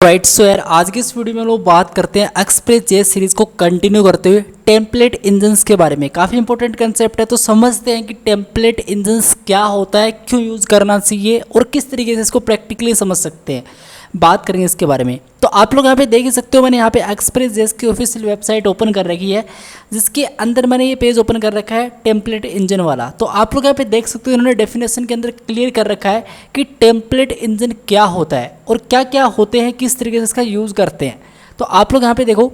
Right so यार आज की इस वीडियो में हम लोग बात करते हैं एक्सप्रेस जेएस सीरीज को कंटिन्यू करते हुए टेम्पलेट इंजन्स के बारे में। काफ़ी इंपॉर्टेंट कंसेप्ट है, तो समझते हैं कि टेम्पलेट इंजन्स क्या होता है, क्यों यूज़ करना चाहिए और किस तरीके से इसको प्रैक्टिकली समझ सकते हैं। बात करेंगे इसके बारे में। तो आप लोग यहाँ पे देख ही सकते हो, मैंने यहाँ पे एक्सप्रेस जेएस की ऑफिशियल वेबसाइट ओपन कर रखी है, जिसके अंदर मैंने ये पेज ओपन कर रखा है टेम्पलेट इंजन वाला। तो आप लोग यहाँ पे देख सकते हो, इन्होंने डेफिनेशन के अंदर क्लियर कर रखा है कि टेम्पलेट इंजन क्या होता है और क्या क्या होते हैं, किस तरीके से इसका यूज़ करते हैं। तो आप लोग यहाँ पे देखो,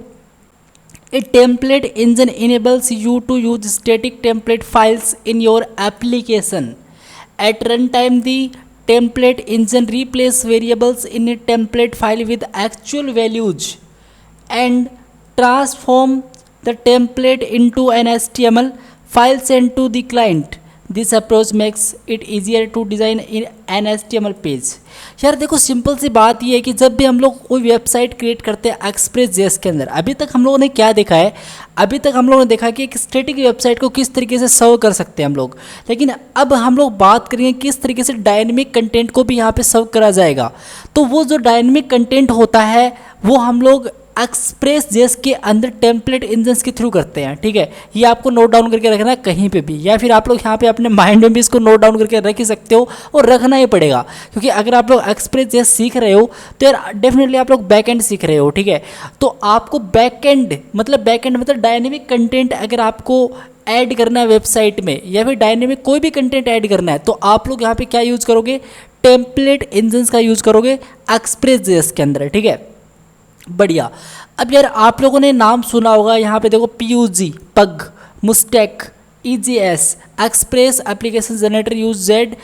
a template engine enables you to use static template files in your application at run time. The template engine replace variables in a template file with actual values and transform the template into an HTML file sent to the client. This approach makes it easier to design in an HTML page. यार देखो, simple सी बात ये है कि जब भी हम लोग कोई वेबसाइट क्रिएट करते हैं एक्सप्रेस जेएस के अंदर, अभी तक हम लोगों ने क्या देखा है, अभी तक हम लोगों ने देखा कि एक स्टैटिक वेबसाइट को किस तरीके से सर्व कर सकते हैं हम लोग। लेकिन अब हम लोग बात करेंगे किस तरीके से डायनेमिक कंटेंट को भी यहाँ पे सर्व करा जाएगा। तो वो जो डायनेमिक कंटेंट होता है वो हम लोग एक्सप्रेस जेएस के अंदर टेम्पलेट इंजन्स के थ्रू करते हैं। ठीक है, ये आपको नोट डाउन करके रखना है कहीं पे भी, या फिर आप लोग यहाँ पे अपने माइंड में भी इसको नोट डाउन करके रख ही सकते हो और रखना ही पड़ेगा, क्योंकि अगर आप लोग एक्सप्रेस जेएस सीख रहे हो तो यार डेफिनेटली आप लोग बैक एंड सीख रहे हो। ठीक है, तो आपको बैक एंड मतलब डायनेमिक कंटेंट अगर आपको ऐड करना है वेबसाइट में, या फिर डायनेमिक कोई भी कंटेंट ऐड करना है, तो आप लोग यहाँ पे क्या यूज़ करोगे, टेम्पलेट इंजन्स का यूज़ करोगे एक्सप्रेस जेएस के अंदर। ठीक है, बढ़िया। अब यार आप लोगों ने नाम सुना होगा, यहाँ पे देखो PUG, Pug, Mustache, EJS, Express application generator use Jade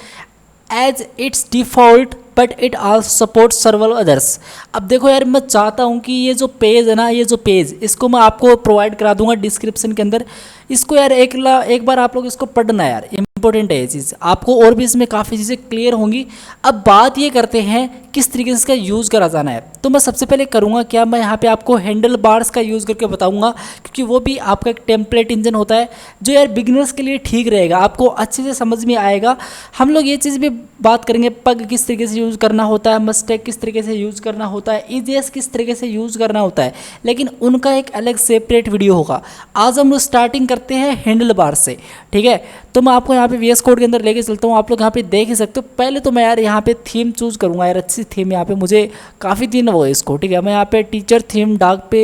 as its default but it also support several others. अब देखो यार, मैं चाहता हूँ कि ये जो पेज है ना, ये जो पेज, इसको मैं आपको प्रोवाइड करा दूंगा डिस्क्रिप्शन के अंदर। इसको यार एक बार आप लोग इसको पढ़ना यार, इंपॉर्टेंट है ये चीज़, आपको और भी इसमें काफ़ी चीज़ें क्लियर होंगी। अब बात ये करते हैं किस तरीके से इसका यूज़ करा जाना है। तो मैं सबसे पहले करूँगा क्या, मैं यहाँ पे आपको हैंडल बार्स का यूज़ करके बताऊँगा, क्योंकि वो भी आपका एक टेम्पलेट इंजन होता है जो यार बिगिनर्स के लिए ठीक रहेगा, आपको अच्छे से समझ में आएगा। हम लोग ये चीज़ भी बात करेंगे, पग किस तरीके से यूज़ करना होता है, मस्टैक किस तरीके से यूज़ करना होता है, EJS किस तरीके से यूज़ करना होता है, लेकिन उनका एक अलग सेपरेट वीडियो होगा। आज हम लोग स्टार्टिंग करते हैं हैंडल बार से। ठीक है, तो मैं आपको यहाँ पे VS कोड के अंदर लेके चलता हूँ, आप लोग यहाँ पे देख ही सकते हो। पहले तो मैं यार यहाँ पे थीम चूज़ करूँगा यार, अच्छी थीम, यहाँ पे मुझे काफ़ी दिन वो है इसको। ठीक है, मैं यहाँ पे टीचर थीम डार्क पे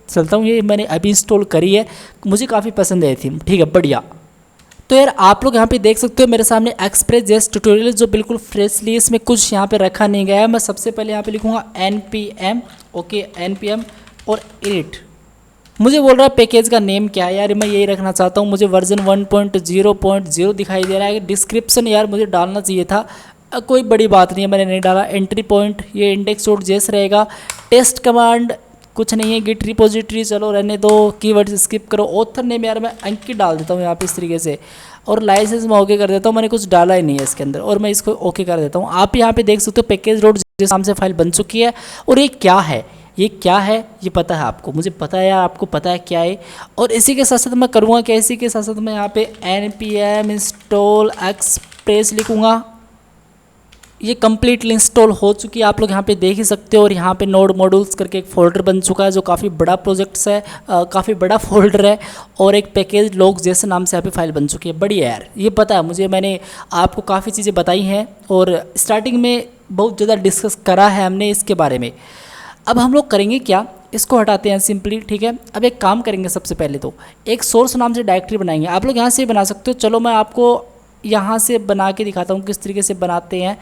चलता हूँ, ये मैंने अभी इंस्टॉल करी है, मुझे काफ़ी पसंद है थीम। ठीक है, बढ़िया। तो यार आप लोग यहाँ पे देख सकते हो मेरे सामने एक्सप्रेस जेएस ट्यूटोरियल जो बिल्कुल फ्रेशली, इसमें कुछ यहाँ पे रखा नहीं गया है। मैं सबसे पहले यहाँ पे लिखूँगा npm, ओके npm और init। मुझे बोल रहा है पैकेज का नेम क्या है, यार मैं यही रखना चाहता हूँ। मुझे वर्जन 1.0.0 दिखाई दे रहा है। डिस्क्रिप्शन यार मुझे डालना चाहिए था, कोई बड़ी बात नहीं है, मैंने नहीं डाला। एंट्री पॉइंट ये index.js रहेगा। टेस्ट कमांड कुछ नहीं है। गिट रिपोजिटरी चलो रहने दो, कीवर्ड स्किप करो। ऑथर नेम यार मैं अंकित डाल देता हूँ यहाँ पे इस तरीके से, और लाइसेंस मैं ओके कर देता हूँ, मैंने कुछ डाला ही नहीं है इसके अंदर, और मैं इसको ओके कर देता हूँ। आप यहाँ पे देख सकते हो पैकेज.js नाम से फाइल बन चुकी है। और ये क्या है, ये क्या है ये पता है आपको, मुझे पता है यार, आपको पता है क्या है। और इसी के साथ साथ मैं करूँगा क्या, इसी के साथ साथ मैं यहाँ पे npm इंस्टॉल एक्सप्रेस लिखूँगा। ये कम्प्लीटली इंस्टॉल हो चुकी है, आप लोग यहाँ पे देख ही सकते हो। और यहाँ पे नोड मॉड्यूल्स करके एक फोल्डर बन चुका है, जो काफ़ी बड़ा प्रोजेक्ट्स है, काफ़ी बड़ा फोल्डर है। और एक पैकेज लॉग जैसे नाम से यहाँ पे फाइल बन चुकी है। बढ़िया यार, ये पता है मुझे, मैंने आपको काफ़ी चीज़ें बताई हैं और स्टार्टिंग में बहुत ज़्यादा डिस्कस करा है हमने इसके बारे में। अब हम लोग करेंगे क्या, इसको हटाते हैं सिंपली। ठीक है, अब एक काम करेंगे, सबसे पहले तो एक सोर्स नाम से डायरेक्टरी बनाएंगे। आप लोग यहाँ से बना सकते हो, चलो मैं आपको यहाँ से बना के दिखाता हूँ किस तरीके से बनाते हैं।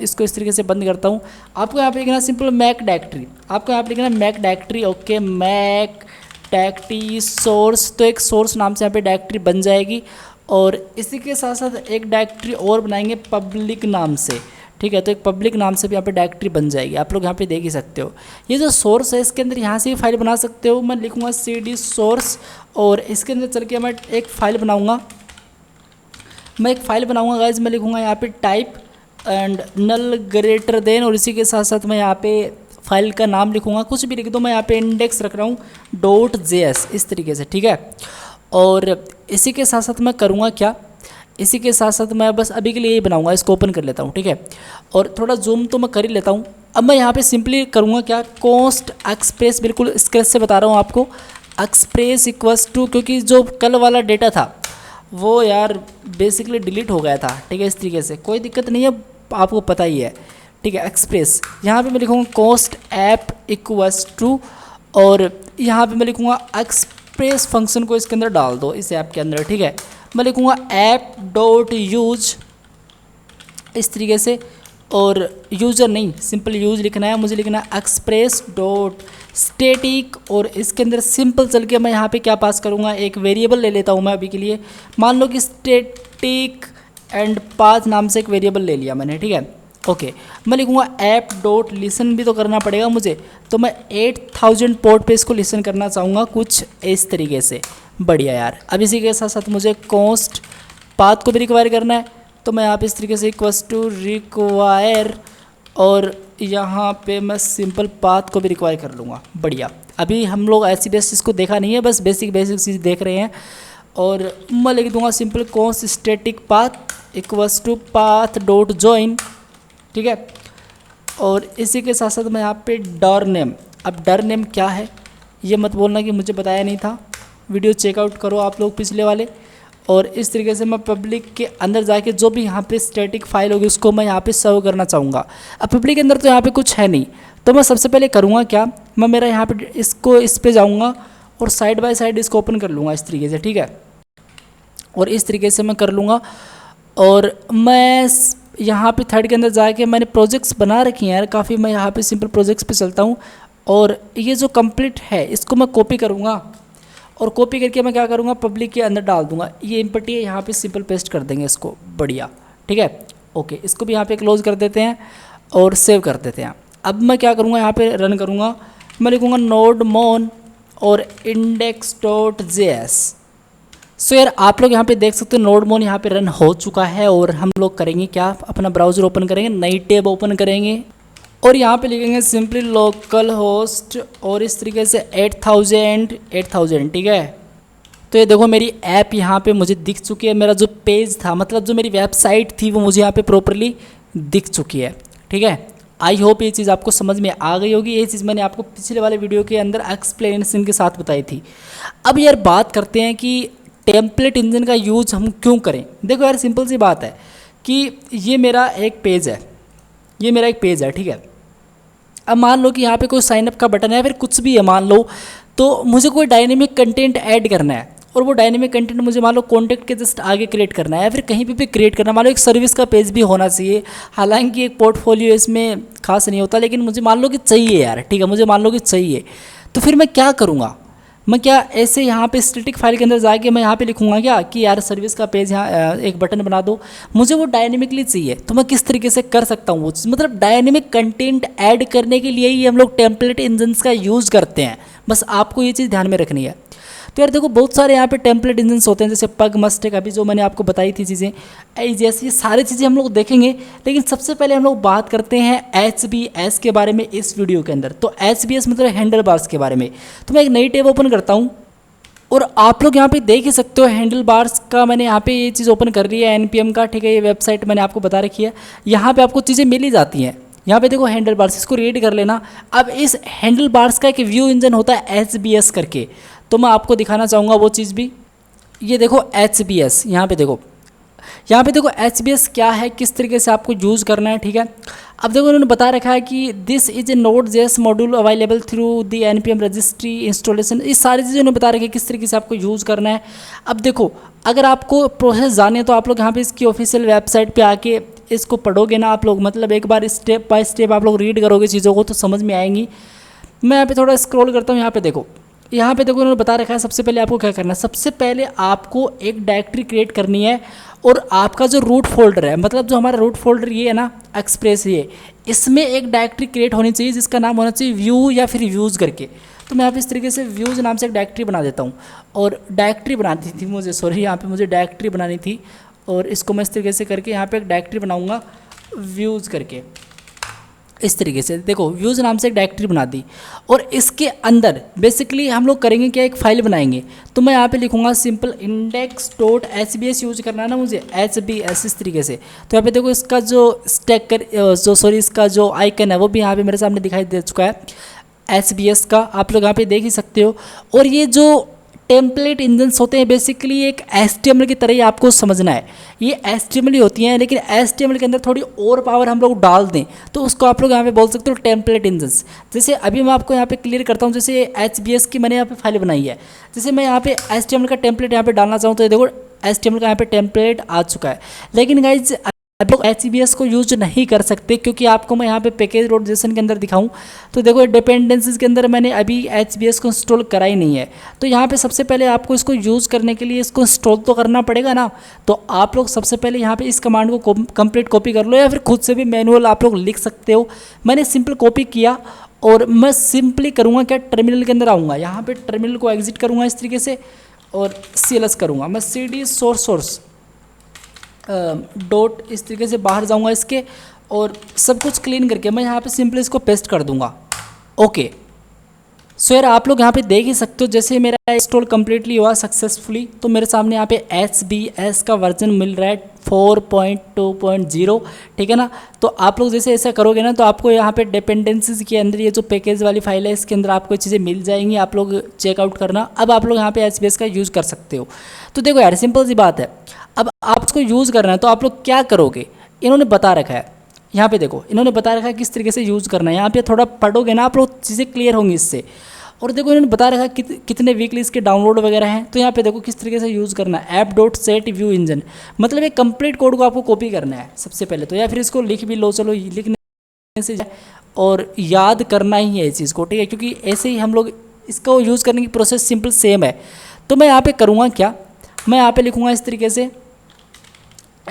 इसको इस तरीके से बंद करता हूँ। आपको यहाँ पे लिखना सिंपल मैक डायरेक्टरी, आपको यहाँ पे लिखना make directory, okay make directory source. तो एक सोर्स नाम से यहाँ पे डायरेक्टरी बन जाएगी, और इसी के साथ साथ एक डायरेक्टरी और बनाएंगे पब्लिक नाम से। ठीक है, तो एक पब्लिक नाम से भी यहाँ पे डायरेक्टरी बन जाएगी, आप लोग यहाँ पे देख ही सकते हो। ये जो सोर्स है इसके अंदर यहाँ से भी फाइल बना सकते हो। मैं लिखूँगा cd सोर्स, और इसके अंदर चल के मैं एक फ़ाइल बनाऊँगा। गाइज, मैं लिखूँगा यहाँ पे type and null greater than, और इसी के साथ साथ मैं यहाँ पे फाइल का नाम लिखूँगा, कुछ भी लिख दो। मैं यहाँ पे इंडेक्स रख रहा हूँ .js इस तरीके से। ठीक है, और इसी के साथ साथ मैं करूँगा क्या, इसी के साथ साथ मैं बस अभी के लिए यही बनाऊंगा, इसको ओपन कर लेता हूँ। ठीक है, और थोड़ा जूम तो मैं कर ही लेता हूँ। अब मैं यहाँ पे सिंपली करूँगा क्या, कॉस्ट एक्सप्रेस, बिल्कुल स्क्रैच से बता रहा हूँ आपको, एक्सप्रेस इक्वल्स टू, क्योंकि जो कल वाला डेटा था वो यार बेसिकली डिलीट हो गया था, ठीक है। इस तरीके से कोई दिक्कत नहीं है, आपको पता ही है, ठीक है। एक्सप्रेस यहाँ पे मैं लिखूँगा कॉस्ट ऐप इक्वल्स टू, और यहाँ पे मैं लिखूँगा एक्सप्रेस फंक्शन को इसके अंदर डाल दो, इस ऐप के अंदर, ठीक है। मैं लिखूँगा ऐप डॉट यूज इस तरीके से, और यूज़र नहीं, सिंपल यूज लिखना है, मुझे लिखना है एक्सप्रेस डॉट स्टैटिक, और इसके अंदर सिंपल चल के मैं यहाँ पे क्या पास करूँगा, एक वेरिएबल ले लेता हूँ मैं अभी के लिए, मान लो कि स्टैटिक एंड पाथ नाम से एक वेरिएबल ले लिया मैंने, ठीक है। ओके, मैं लिखूँगा ऐप डॉट लिसन भी तो करना पड़ेगा मुझे, तो मैं 8000 पोर्ट पे इसको लिसन करना चाहूँगा कुछ इस तरीके से। बढ़िया यार। अब इसी के साथ साथ मुझे कॉस्ट पाथ को भी रिक्वायर करना है, तो मैं यहाँ पे इस तरीके से इक्वल्स टू रिक्वायर, और यहाँ पे मैं सिंपल पाथ को भी रिक्वायर कर लूँगा। बढ़िया। अभी हम लोग ऐसी बेसिस को देखा नहीं है, बस बेसिक चीज़ देख रहे हैं, और मैं लिख दूँगा simple const static path equals to path dot join, ठीक है। और इसी के साथ साथ मैं यहाँ पे डर नेम, अब डर नेम क्या है ये मत बोलना कि मुझे बताया नहीं था, वीडियो चेकआउट करो आप लोग पिछले वाले। और इस तरीके से मैं पब्लिक के अंदर जाके जो भी यहाँ पे स्टैटिक फाइल होगी उसको मैं यहाँ पे सर्व करना चाहूँगा। अब पब्लिक के अंदर तो यहाँ पे कुछ है नहीं, तो मैं सबसे पहले करूँगा क्या, मैं मेरा यहाँ पे इसको इस पे जाऊँगा और साइड बाय साइड इसको ओपन कर लूँगा इस तरीके से, ठीक है। और इस तरीके से मैं कर लूँगा, और मैं यहाँ पे थर्ड के अंदर जाके मैंने प्रोजेक्ट्स बना रखी हैं यार काफ़ी, मैं यहाँ पे सिंपल प्रोजेक्ट्स पे चलता हूँ, और ये जो कंप्लीट है इसको मैं कॉपी करूँगा, और कॉपी करके मैं क्या करूँगा पब्लिक के अंदर डाल दूँगा। ये इम्पटी है, यहाँ पे सिंपल पेस्ट कर देंगे इसको। बढ़िया, ठीक है। ओके, इसको भी यहाँ पे क्लोज कर देते हैं और सेव कर देते हैं। अब मैं क्या करूँगा, यहाँ पे रन करूँगा, मैं लिखूँगा नोड मोन और इंडेक्स डॉट जेएस। सो यार आप लोग यहाँ पे देख सकते हो नोड मोन यहाँ पे रन हो चुका है, और हम लोग करेंगे क्या, अपना ब्राउज़र ओपन करेंगे, नई टैब ओपन करेंगे, और यहाँ पे लिखेंगे सिंपली लोकल होस्ट, और इस तरीके से 8000, ठीक है। तो ये देखो मेरी ऐप यहाँ पे मुझे दिख चुकी है, मेरा जो पेज था मतलब जो मेरी वेबसाइट थी वो मुझे यहाँ पे प्रॉपरली दिख चुकी है, ठीक है। आई होप ये चीज़ आपको समझ में आ गई होगी, ये चीज़ मैंने आपको पिछले वाले वीडियो के अंदर एक्सप्लेनेशन के साथ बताई थी। अब यार बात करते हैं कि टेम्पलेट इंजन का यूज़ हम क्यों करें। देखो यार सिंपल सी बात है कि ये मेरा एक पेज है, ये मेरा एक पेज है, ठीक है। अब मान लो कि यहाँ पे कोई साइनअप का बटन है, फिर कुछ भी है मान लो, तो मुझे कोई डायनेमिक कंटेंट ऐड करना है, और वो डायनेमिक कंटेंट मुझे मान लो कॉन्टैक्ट के जस्ट आगे क्रिएट करना है, या फिर कहीं पे भी क्रिएट करना है। मान लो एक सर्विस का पेज भी होना चाहिए, हालांकि एक पोर्टफोलियो इसमें खास नहीं होता, लेकिन मुझे मान लो कि चाहिए यार, ठीक है, मुझे मान लो कि चाहिए। तो फिर मैं क्या करूँगा, मैं क्या ऐसे यहाँ पे स्टैटिक फाइल के अंदर जाके मैं यहाँ पे लिखूँगा क्या कि यार सर्विस का पेज यहाँ एक बटन बना दो, मुझे वो डायनेमिकली चाहिए। तो मैं किस तरीके से कर सकता हूँ वो चीज़, मतलब डायनेमिक कंटेंट ऐड करने के लिए ही हम लोग टेम्पलेट इंजन्स का यूज़ करते हैं, बस आपको ये चीज़ ध्यान में रखनी है। तो यार देखो बहुत सारे यहाँ पे टेम्पलेट इंजन्स होते हैं, जैसे पग मस्टेक, अभी जो मैंने आपको बताई थी चीज़ें, जैसे ये सारी चीज़ें हम लोग देखेंगे, लेकिन सबसे पहले हम लोग बात करते हैं HBS के बारे में इस वीडियो के अंदर। तो HBS मतलब हैंडल बार्स के बारे में। तो मैं एक नई टैब ओपन करता हूँ, और आप लोग यहाँ पे देख ही सकते हो हैंडल बार्स का मैंने यहाँ पे ये चीज़ ओपन कर रही है NPM का, ठीक है। ये वेबसाइट मैंने आपको बता रखी है, यहाँ पे आपको चीज़ें मिल ही जाती हैं। यहाँ पे देखो हैंडल बार्स, इसको रीड कर लेना। अब इस हैंडल बार्स का एक व्यू इंजन होता है HBS करके, तो मैं आपको दिखाना चाहूँगा वो चीज़ भी। ये देखो HBS, यहाँ पे देखो HBS क्या है, किस तरीके से आपको यूज़ करना है, ठीक है। अब देखो उन्होंने बता रखा है कि this is a Node.js module available through the NPM registry installation. इस सारी चीज़ें उन्होंने बता रखी है किस तरीके से आपको यूज़ करना है। अब देखो अगर आपको प्रोसेस जाने तो आप लोग यहाँ पे इसकी ऑफिशियल वेबसाइट पे आके इसको पढ़ोगे ना आप लोग, मतलब एक बार स्टेप बाय स्टेप आप लोग रीड करोगे चीज़ों को तो समझ में आएंगी। मैं यहाँ पे थोड़ा स्क्रॉल करता हूँ, यहाँ पे देखो उन्होंने बता रखा है सबसे पहले आपको क्या करना है। सबसे पहले आपको एक डायरेक्टरी क्रिएट करनी है, और आपका जो रूट फोल्डर है, मतलब जो हमारा रूट फोल्डर ये है ना एक्सप्रेस, ये इसमें एक डायरेक्टरी क्रिएट होनी चाहिए जिसका नाम होना चाहिए व्यू या फिर व्यूज़ करके। तो मैं यहाँ पे इस तरीके से व्यूज़ नाम से एक डायरेक्टरी बना देता हूँ, और डायरेक्टरी बनानी थी मुझे, सॉरी यहाँ पे मुझे डायरेक्टरी बनानी थी, और इसको मैं इस तरीके से करके यहाँ पे एक डायरेक्टरी बनाऊँगा व्यूज़ करके। इस तरीके से देखो व्यूज़ नाम से एक डायरेक्टरी बना दी और इसके अंदर बेसिकली हम लोग करेंगे क्या, एक फाइल बनाएंगे। तो मैं यहाँ पे लिखूँगा सिंपल index.hbs यूज करना है ना मुझे, HBS इस तरीके से। तो यहाँ पे देखो इसका जो इसका जो आइकन है वो भी यहाँ पे मेरे सामने दिखाई दे चुका है HBS का, आप लोग यहाँ पे देख ही सकते हो। और ये जो टेम्पलेट इंजन्स होते हैं बेसिकली एक HTML की तरह ही आपको समझना है, ये HTML ही होती हैं, लेकिन HTML के अंदर थोड़ी और पावर हम लोग डाल दें तो उसको आप लोग यहाँ पे बोल सकते हो टेम्पलेट इंजन्स। जैसे अभी मैं आपको यहाँ पे क्लियर करता हूँ, जैसे HBS की मैंने यहाँ पे फाइल बनाई है, जैसे मैं यहाँ पे HTML का टेम्पलेट यहाँ पे डालना चाहूँ तो ये देखो HTML का यहाँ पे टेम्पलेट आ चुका है। लेकिन गाइज आप लोग HBS को यूज नहीं कर सकते, क्योंकि आपको मैं यहाँ पे पैकेज डॉट जेसन के अंदर दिखाऊं तो देखो डिपेंडेंसीज के अंदर मैंने अभी HBS को इंस्टॉल करा ही नहीं है। तो यहाँ पे सबसे पहले आपको इसको यूज़ करने के लिए इसको इंस्टॉल तो करना पड़ेगा ना। तो आप लोग सबसे पहले यहाँ पे इस कमांड को कंप्लीट कॉपी कर लो, या फिर खुद से भी मैनुअल आप लोग लिख सकते हो। मैंने सिंपल कॉपी किया और मैं सिंपली करूँगा क्या, टर्मिनल के अंदर आऊँगा, यहाँ पर टर्मिनल को एग्जिट करूँगा इस तरीके से और CLS करूँगा मैं, CD सोर्स डॉट इस तरीके से बाहर जाऊंगा इसके और सब कुछ क्लीन करके मैं यहाँ पे सिंपली इसको पेस्ट कर दूंगा। ओके सो यार आप लोग यहाँ पे देख ही सकते हो, जैसे मेरा इंस्टॉल कम्प्लीटली हुआ सक्सेसफुली तो मेरे सामने यहाँ पे HBS का वर्जन मिल रहा है 4.2.0, ठीक है ना। तो आप लोग जैसे ऐसा करोगे ना तो आपको यहाँ पे डिपेंडेंसीज के अंदर ये जो पैकेज वाली फाइल है इसके अंदर आपको चीज़ें मिल जाएंगी, आप लोग चेकआउट करना। अब आप लोग यहाँ पे HBS का यूज़ कर सकते हो। तो देखो यार सिंपल सी बात है, अब आप इसको यूज़ करना है तो आप लोग क्या करोगे, इन्होंने बता रखा है यहाँ पे, देखो इन्होंने बता रखा है किस तरीके से यूज़ करना है। यहाँ पे थोड़ा पढ़ोगे ना आप लोग चीज़ें क्लियर होंगी इससे। और देखो इन्होंने बता रखा है कितने वीकली इसके डाउनलोड वगैरह हैं। तो यहाँ पे देखो किस तरीके से यूज़ करना है, app.set view engine, मतलब एक कंप्लीट कोड को आपको कॉपी करना है सबसे पहले तो, या फिर इसको लिख भी लो, चलो लिखने से और याद करना ही है इस चीज़ को, ठीक है, क्योंकि ऐसे ही हम लोग इसको यूज़ करने की प्रोसेस सिंपल सेम है। तो मैं यहाँ पे करूँगा क्या, मैं यहाँ पे लिखूँगा इस तरीके से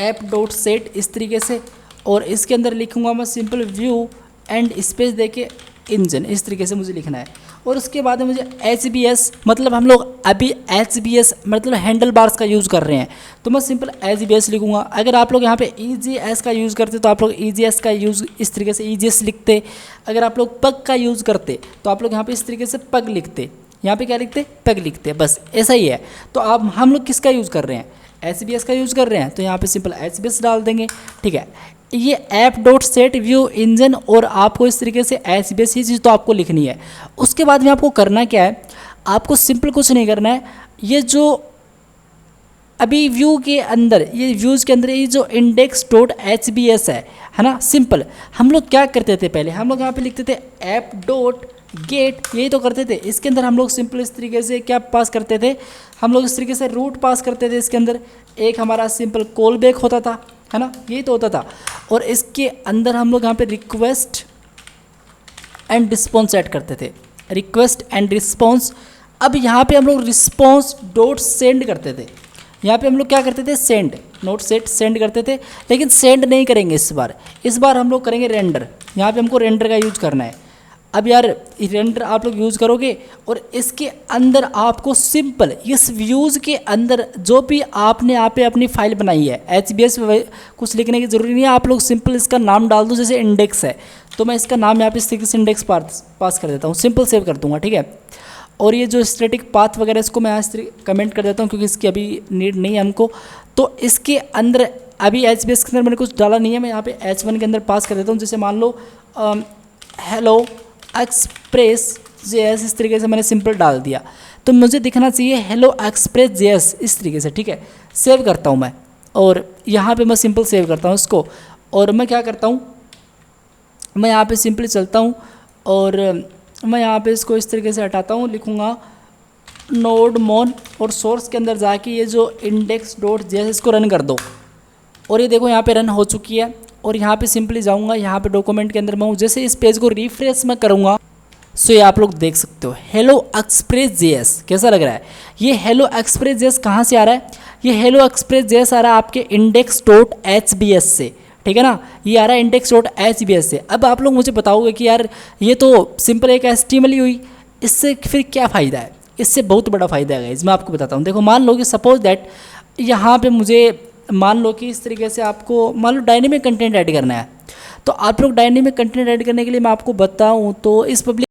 app.set इस तरीके से, और इसके अंदर लिखूँगा मैं सिंपल व्यू एंड स्पेस देके इंजन, इस तरीके से मुझे लिखना है। और उसके बाद में मुझे HBS, मतलब हम लोग अभी HBS मतलब हैंडल बार्स का यूज़ कर रहे हैं तो मैं सिंपल HBS लिखूँगा। अगर आप लोग यहाँ पे EGS का यूज़ करते तो आप लोग EGS का यूज़ इस तरीके से EGS लिखते। अगर आप लोग पग का यूज़ करते तो आप लोग यहाँ पे इस तरीके से पग लिखते, यहाँ पे क्या लिखते, पग लिखते, बस ऐसा ही है। तो अब हम लोग किसका यूज़ कर रहे हैं, HBS का यूज़ कर रहे हैं, तो यहाँ पे सिंपल HBS डाल देंगे, ठीक है। ये app.set view engine और आपको इस तरीके से HBS ये चीज़ तो आपको लिखनी है। उसके बाद में आपको करना क्या है, आपको सिंपल कुछ नहीं करना है, ये जो अभी व्यू के अंदर, ये व्यूज़ के अंदर ये जो index.hbs है ना, सिंपल हम लोग क्या करते थे पहले, हम लोग यहाँ पे लिखते थे app.get, यही तो करते थे। इसके अंदर हम लोग सिंपल इस तरीके से क्या पास करते थे, हम लोग इस तरीके से रूट पास करते थे। इसके अंदर एक हमारा सिंपल कॉल बैक होता था, है ना, यही तो होता था। और इसके अंदर हम लोग यहाँ पे रिक्वेस्ट एंड रिस्पॉन्स ऐड करते थे, रिक्वेस्ट एंड रिस्पॉन्स। अब यहाँ पे हम लोग रिस्पॉन्स डॉट सेंड करते थे, यहाँ पे हम लोग क्या करते थे, सेंड नोट सेट सेंड करते थे। लेकिन सेंड नहीं करेंगे इस बार हम लोग करेंगे रेंडर, यहाँ पे हमको रेंडर का यूज करना है। अब यार रेंडर आप लोग यूज़ करोगे और इसके अंदर आपको सिंपल इस व्यूज़ के अंदर जो भी आपने यहाँ पे अपनी फाइल बनाई है HBS कुछ लिखने की ज़रूरी नहीं है, आप लोग सिंपल इसका नाम डाल दो। जैसे इंडेक्स है तो मैं इसका नाम यहाँ पे इस तरीके से इंडेक्स पास कर देता हूँ, सिंपल सेव कर दूँगा, ठीक है। और ये जो स्टैटिक पाथ वगैरह इसको मैं यहाँ कमेंट कर देता हूँ क्योंकि इसकी अभी नीड नहीं है हमको। तो इसके अंदर अभी HBS के अंदर मैंने कुछ डाला नहीं है, मैं यहाँ पे H1 के अंदर पास कर देता हूँ। जैसे मान लो हेलो एक्सप्रेस JS, इस तरीके से मैंने सिंपल डाल दिया तो मुझे दिखना चाहिए हेलो एक्सप्रेस JS इस तरीके से, ठीक है। सेव करता हूँ मैं और यहाँ पे मैं सिंपल सेव करता हूँ इसको। और मैं क्या करता हूँ, मैं यहाँ पे सिंपली चलता हूँ और मैं यहाँ पे इसको इस तरीके से हटाता हूँ, लिखूँगा नोड मोन और सोर्स के अंदर जाके ये जो index.js इसको रन कर दो। और ये देखो यहाँ पे रन हो चुकी है। और यहाँ पे सिंपली जाऊँगा, यहाँ पे डॉक्यूमेंट के अंदर मैं हूँ। जैसे इस पेज को रिफ्रेश मैं करूँगा सो ये आप लोग देख सकते हो हेलो एक्सप्रेस JS कैसा लग रहा है। ये हेलो एक्सप्रेस JS कहाँ से आ रहा है, ये हेलो एक्सप्रेस JS आ रहा है आपके index.hbs से, ठीक है ना, ये आ रहा है index.hbs से। अब आप लोग मुझे बताओगे कि यार ये तो सिंपल एक HTML ही हुई, इससे फिर क्या फ़ायदा है। इससे बहुत बड़ा फ़ायदा है गाइस, मैं आपको बताता हूँ। देखो मान लो कि सपोज दैट यहाँ पे मुझे मान लो कि इस तरीके से आपको मान लो डायनेमिक कंटेंट ऐड करना है तो आप लोग डायनेमिक कंटेंट ऐड करने के लिए मैं आपको बताऊँ तो इस पब्लिक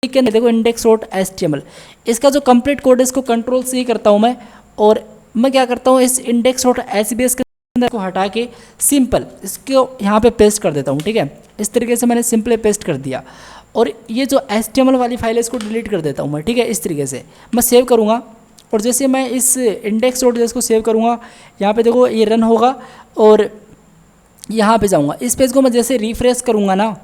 के अंदर देखो index.html, इसका जो कंप्लीट कोड है इसको कंट्रोल से ही करता हूँ मैं, और मैं क्या करता हूँ इस index.html के अंदर को हटा के सिंपल इसको यहाँ पे पेस्ट कर देता हूँ। ठीक है, इस तरीके से मैंने सिंपल पेस्ट कर दिया, और ये जो HTML वाली फाइल है इसको डिलीट कर देता हूँ मैं। ठीक है, इस तरीके से मैं सेव करूँगा, और जैसे मैं इस index.js को सेव करूँगा, यहाँ पे देखो ये रन होगा, और यहाँ पे जाऊँगा, इस पेज को मैं जैसे रिफ्रेश करूँगा ना,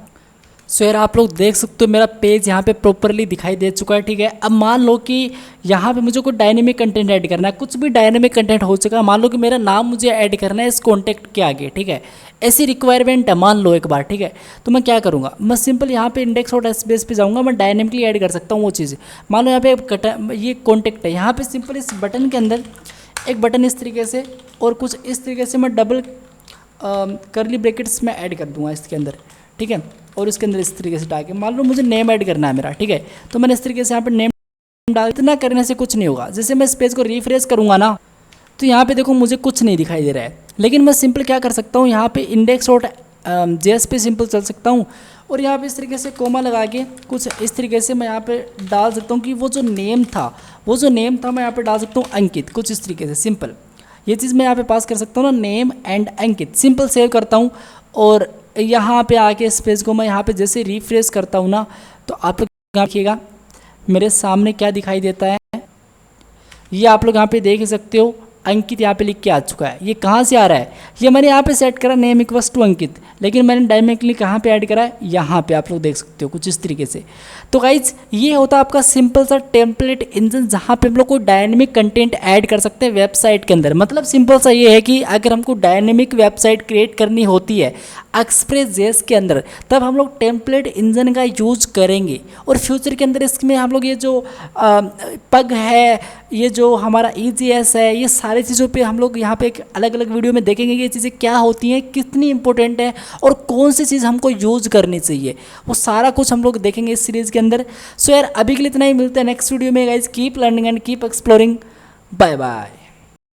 सो यार आप लोग देख सकते हो मेरा पेज यहाँ पे प्रॉपरली दिखाई दे चुका है। ठीक है, अब मान लो कि यहाँ पे मुझे कोई डायनेमिक कंटेंट ऐड करना है, कुछ भी डायनेमिक कंटेंट हो चुका है, मान लो कि मेरा नाम मुझे ऐड करना है इस कॉन्टैक्ट के आगे। ठीक है, ऐसी रिक्वायरमेंट है मान लो एक बार। ठीक है, तो मैं क्या करूँगा, मैं सिंपल यहाँ पे index.html पे जाऊँगा, मैं डायनेमिकली ऐड कर सकता हूँ वो चीज़। मान लो यहाँ पे ये कॉन्टैक्ट है, यहाँ पे सिंपल इस बटन के अंदर एक बटन इस तरीके से और कुछ इस तरीके से मैं डबल करली ब्रैकेट्स में ऐड कर दूँगा इसके अंदर। ठीक है, और इसके अंदर इस तरीके से डाल के मान लो मुझे नेम ऐड करना है मेरा। ठीक है, तो मैंने इस तरीके से यहाँ पे नेम डाल, इतना करने से कुछ नहीं होगा। जैसे मैं इस पेज को रिफ्रेश करूँगा ना, तो यहाँ पे देखो मुझे कुछ नहीं दिखाई दे रहा है, लेकिन मैं सिंपल क्या कर सकता हूँ, यहाँ पे index.js पे सिंपल चल सकता हूँ, और यहाँ पे इस तरीके से कोमा लगा के कुछ इस तरीके से मैं यहाँ पे डाल सकता हूँ कि वो जो नेम था मैं यहाँ पे डाल सकता हूँ अंकित, कुछ इस तरीके से सिंपल ये चीज़ मैं यहाँ पे पास कर सकता हूँ ना, name and Ankit. Simple save करता हूँ, और यहाँ पे आके इस पेज को मैं यहाँ पे जैसे रिफ्रेश करता हूँ ना, तो आप लोग देखिएगा मेरे सामने क्या दिखाई देता है, ये आप लोग यहाँ पे देख सकते हो, अंकित यहाँ पे लिख के आ चुका है। ये कहाँ से आ रहा है, ये मैंने यहाँ पे सेट करा नेम इक्वल्स टू अंकित, लेकिन मैंने डायनेमिकली कहाँ पे ऐड करा है, यहाँ पे आप लोग देख सकते हो कुछ इस तरीके से। तो गाइज ये होता है आपका सिंपल सा टेम्पलेट इंजन, जहाँ पे हम लोग को डायनेमिक कंटेंट ऐड कर सकते हैं वेबसाइट के अंदर। मतलब सिंपल सा ये है कि अगर हमको डायनेमिक वेबसाइट क्रिएट करनी होती है एक्सप्रेस.js के अंदर, तब हम लोग टेम्पलेट इंजन का यूज करेंगे, और फ्यूचर के अंदर इसमें हम लोग ये जो पग है, ये जो हमारा EJS है, ये सारी चीज़ों पे हम लोग यहाँ पे एक अलग अलग वीडियो में देखेंगे कि ये चीज़ें क्या होती हैं, कितनी इंपॉर्टेंट है, और कौन सी चीज़ हमको यूज करनी चाहिए, वो सारा कुछ हम लोग देखेंगे इस सीरीज़ के अंदर। सो यार अभी के लिए इतना ही, मिलते हैं नेक्स्ट वीडियो में। Guys keep learning and keep exploring. Bye bye.